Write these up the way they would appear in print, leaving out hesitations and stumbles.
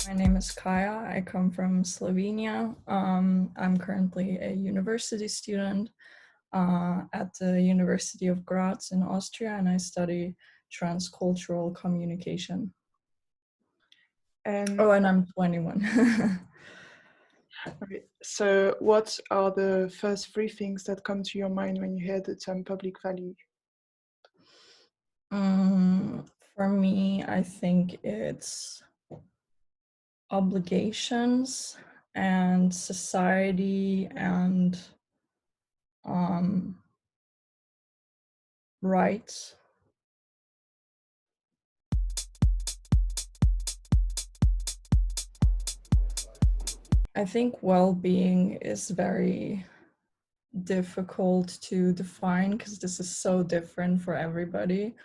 My name is Kaja. I come from Slovenia. I'm currently a university student at the University of Graz in Austria, and I study transcultural communication. And And I'm 21. okay, so what are the first three things that come to your mind when you hear the term public value? For me, I think it's obligations and society and rights. I think well-being is very difficult to define because this is so different for everybody,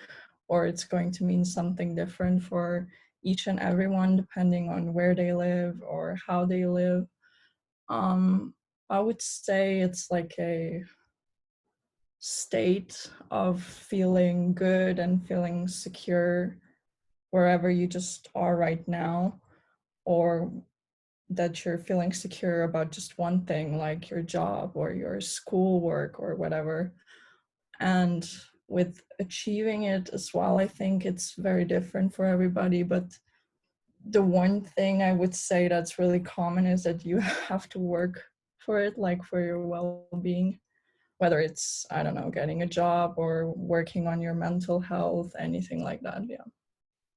or it's going to mean something different for each and everyone depending on where they live or how they live. I would say it's like a state of feeling good and feeling secure wherever you just are right now, or that you're feeling secure about just one thing like your job or your schoolwork or whatever. And with achieving it as well, I think it's very different for everybody. But the one thing I would say that's really common is that you have to work for it, like for your well-being, whether it's, I don't know, getting a job or working on your mental health, anything like that. Yeah.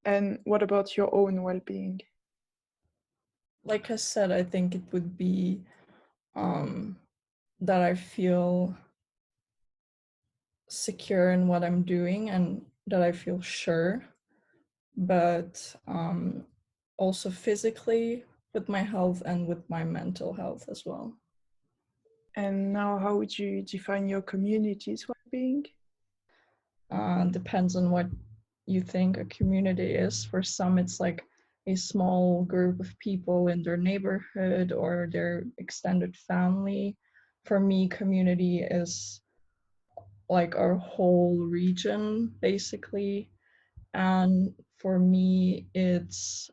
And what about your own well-being? Like I said, I think it would be that I feel secure in what I'm doing and that I feel sure, but also physically with my health and with my mental health as well. And now, how would you define your community's well-being? Depends on what you think a community is. For some, it's like a small group of people in their neighborhood or their extended family. For me, community is like our whole region, basically. And for me, it's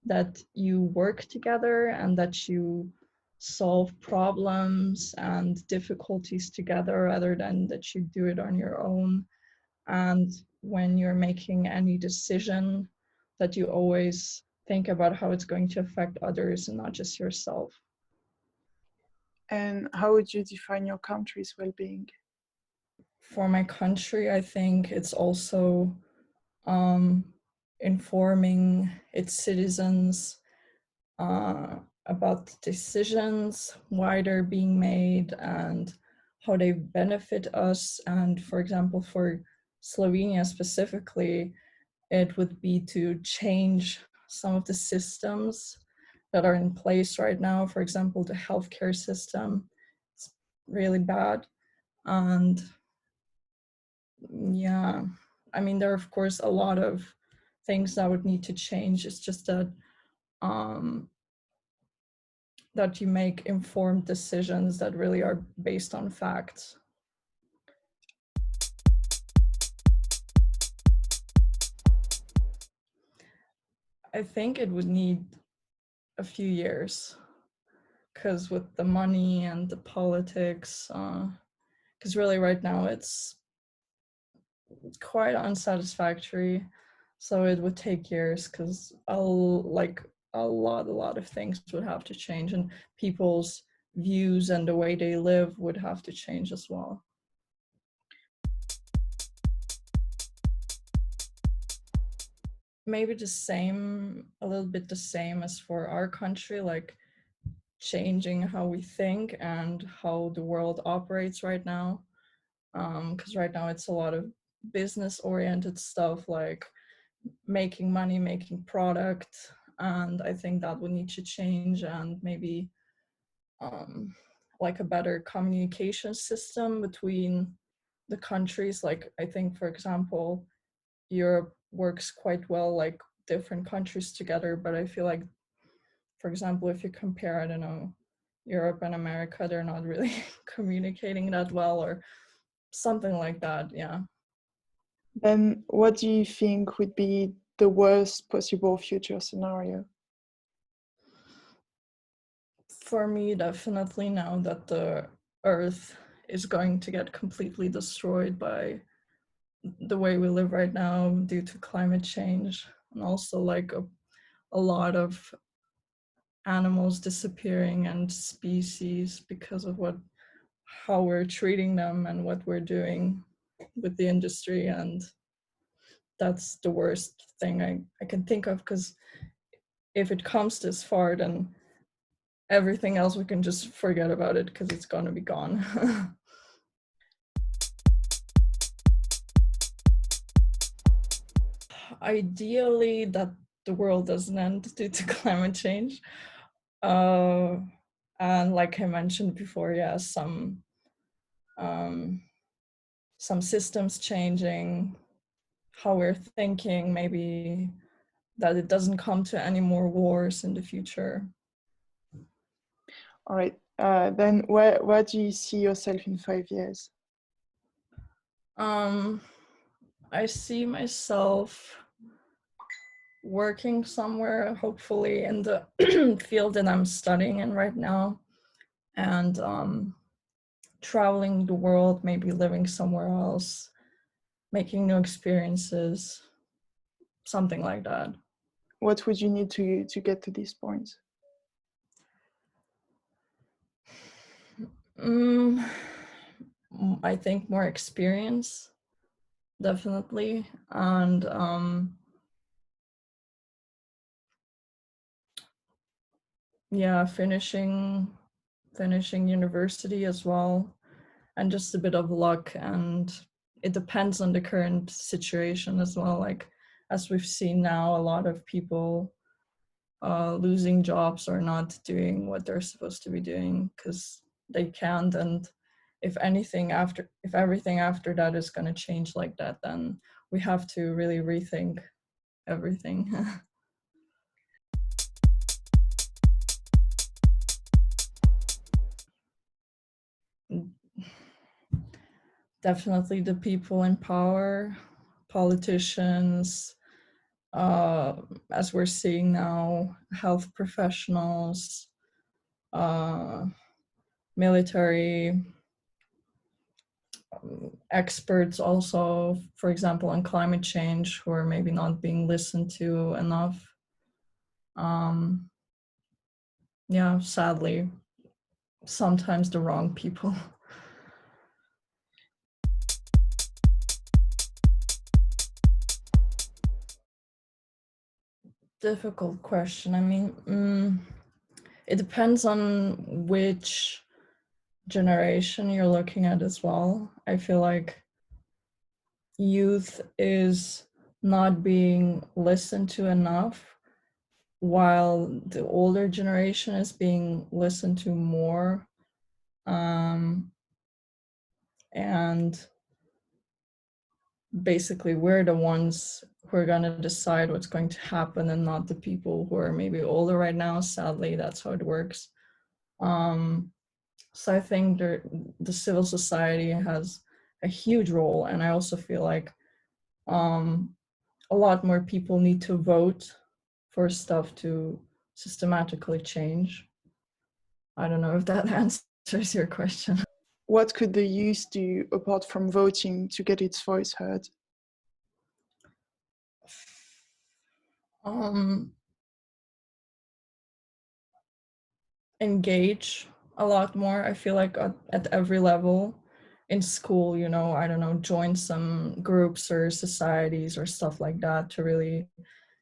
that you work together and that you solve problems and difficulties together rather than that you do it on your own. And when you're making any decision, that you always think about how it's going to affect others and not just yourself. And how would you define your country's well-being? For my country, I think it's also um, informing its citizens about decisions, why they're being made, and how they benefit us. And for example, for Slovenia specifically, it would be to change some of the systems that are in place right now. For example, the healthcare system is really bad. And yeah, I mean, there are, of course, a lot of things that would need to change. It's just that that you make informed decisions that really are based on facts. I think it would need a few years because with the money and the politics, because really right now it's quite unsatisfactory. So it would take years because a lot of things would have to change, and people's views and the way they live would have to change as well. Maybe the same, a little bit the same as for our country, like changing how we think and how the world operates right now. Because right now it's a lot of business oriented stuff, like making money, making product. And I think that would need to change, and maybe like a better communication system between the countries. Like I think, for example, Europe works quite well, like different countries together, but I feel like, for example, if you compare, I don't know, Europe and America, they're not really communicating that well or something like that. Yeah. Then what do you think would be the worst possible future scenario? For me, definitely now that the Earth is going to get completely destroyed by the way we live right now due to climate change, and also like a lot of animals disappearing and species because of how we're treating them and what we're doing with the industry. And that's the worst thing I can think of, because if it comes this far, then everything else we can just forget about it because it's going to be gone. Ideally, that the world doesn't end due to climate change. And like I mentioned before, yeah, some systems changing, how we're thinking, maybe that it doesn't come to any more wars in the future. All right. Then where do you see yourself in 5 years? I see myself working somewhere, hopefully in the field that I'm studying in right now, and traveling the world, maybe living somewhere else, making new experiences, something like that. What would you need to get to this point? I think more experience, definitely, and yeah, finishing university as well, and just a bit of luck. And it depends on the current situation as well, like as we've seen now, a lot of people losing jobs or not doing what they're supposed to be doing because they can't. And if everything after that is going to change like that, then we have to really rethink everything. Definitely the people in power, politicians, as we're seeing now, health professionals, military, experts also, for example, on climate change, who are maybe not being listened to enough. Yeah, sadly, sometimes the wrong people. Difficult question. I mean, it depends on which generation you're looking at as well. I feel like youth is not being listened to enough, while the older generation is being listened to more. And basically, we're the ones who are going to decide what's going to happen, and not the people who are maybe older right now. Sadly, that's how it works. So I think the civil society has a huge role, and I also feel like a lot more people need to vote for stuff to systematically change. I don't know if that answers your question. What could the youth do apart from voting to get its voice heard? Engage a lot more. I feel like at every level in school, I don't know, join some groups or societies or stuff like that to really,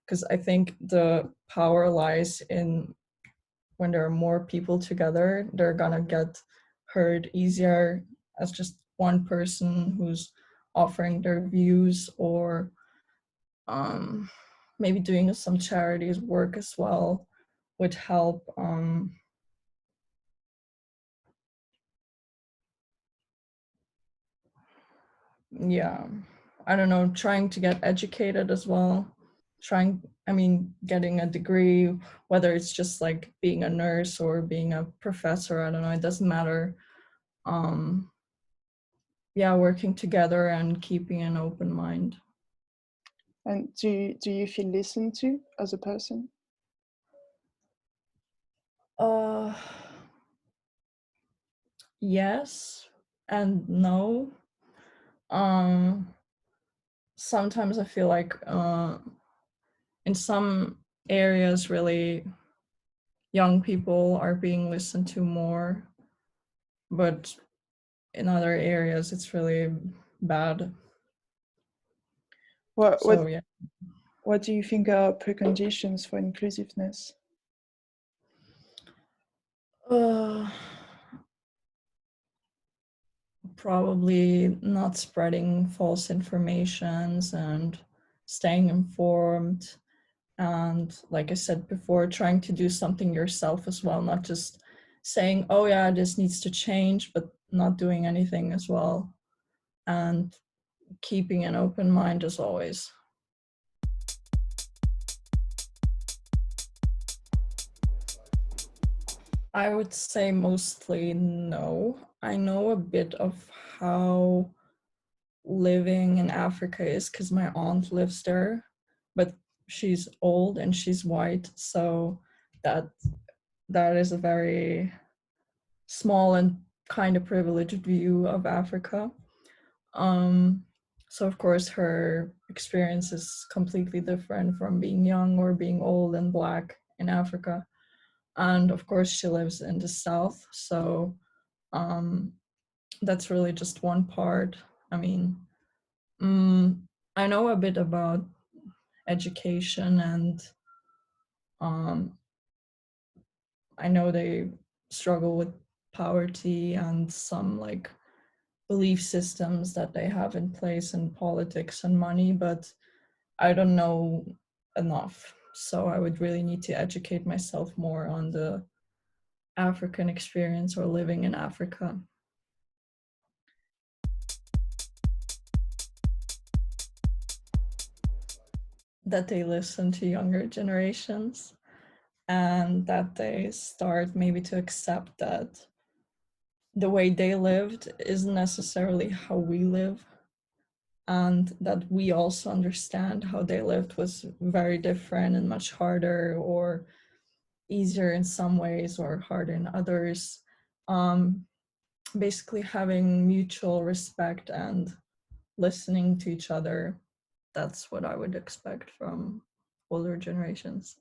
because I think the power lies in when there are more people together, they're gonna get heard easier as just one person who's offering their views, or maybe doing some charities work as well would help. Yeah, I don't know, trying to get educated as well. Getting a degree, whether it's just like being a nurse or being a professor, I don't know, it doesn't matter. Yeah, working together and keeping an open mind. And do you feel listened to as a person? Uh, yes and no. Um, Sometimes I feel like in some areas, really, young people are being listened to more, but in other areas, it's really bad. What So yeah. what do you think are preconditions for inclusiveness? Uh, Probably not spreading false informations and staying informed, and like I said before, trying to do something yourself as well, not just saying, oh yeah, this needs to change, but not doing anything as well, and keeping an open mind as always. I would say mostly no. I know a bit of how living in Africa is because my aunt lives there, but she's old and she's white, so that that is a very small and kind of privileged view of Africa. Um, so of course her experience is completely different from being young or being old and black in Africa. And of course she lives in the south, so um, that's really just one part. I mean, mm, I know a bit about education, and um, I know they struggle with poverty and some like belief systems that they have in place in politics and money, but I don't know enough. So I would really need to educate myself more on the African experience or living in Africa. That they listen to younger generations and that they start maybe to accept that the way they lived isn't necessarily how we live, and that we also understand how they lived was very different and much harder, or easier in some ways or harder in others. um, Basically having mutual respect and listening to each other, that's what I would expect from older generations.